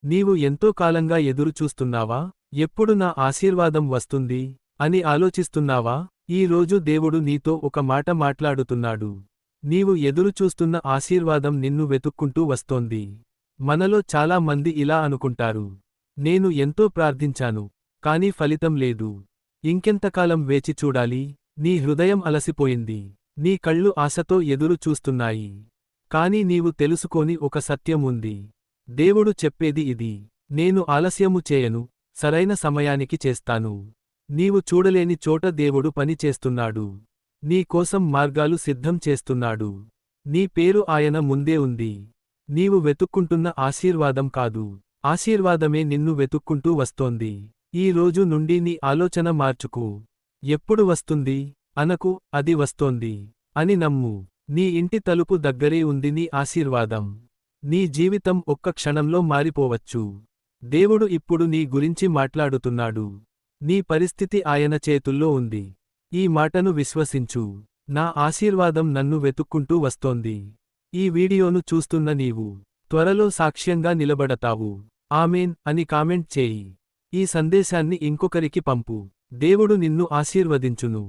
నీవు ఎంతో కాలంగా ఎదురు చూస్తున్నావా? ఎప్పుడు నా ఆశీర్వాదం వస్తుంది అని ఆలోచిస్తున్నావా? ఈ రోజు దేవుడు నీతో ఒక మాట మాట్లాడుతున్నాడు. నీవు ఎదురుచూస్తున్న ఆశీర్వాదం నిన్ను వెతుక్కుంటూ వస్తోంది. మనలో చాలా మంది ఇలా అనుకుంటారు. నేను ఎంతో ప్రార్థించాను, కానీ ఫలితం లేదు. ఇంకెంతకాలం వేచి చూడాలి? నీ హృదయం అలసిపోయింది. నీ కళ్ళు ఆశతో ఎదురు చూస్తున్నాయి. కాని నీవు తెలుసుకోని ఒక సత్యం ఉంది. దేవుడు చెప్పేది ఇది: నేను ఆలస్యము చేయను, సరైన సమయానికి చేస్తాను. నీవు చూడలేని చోట దేవుడు పని చేస్తున్నాడు. నీ కోసం మార్గాలు సిద్ధం చేస్తున్నాడు. నీ పేరు ఆయన ముందే ఉంది. నీవు వెతుక్కుంటున్న ఆశీర్వాదం కాదు, ఆశీర్వాదమే నిన్ను వెతుక్కుంటూ వస్తోంది. ఈ రోజు నుండి నీ ఆలోచన మార్చుకో. ఎప్పుడు వస్తుంది అనకు, అది వస్తోంది అని నమ్ము. నీ ఇంటి తలుపు దగ్గరే ఉంది నీ ఆశీర్వాదం. నీ జీవితం ఒక్క క్షణంలో మారిపోవచ్చు. దేవుడు ఇప్పుడు నీ గురించి మాట్లాడుతున్నాడు. నీ పరిస్థితి ఆయన చేతుల్లో ఉంది. ఈ మాటను విశ్వసించు. నా ఆశీర్వాదం నన్ను వెతుక్కుంటూ వస్తోంది. ఈ వీడియోను చూస్తున్న నీవు త్వరలో సాక్ష్యంగా నిలబడతావు. ఆమేన్ అని కామెంట్ చేయి. ఈ సందేశాన్ని ఇంకొకరికి పంపు. దేవుడు నిన్ను ఆశీర్వదించును.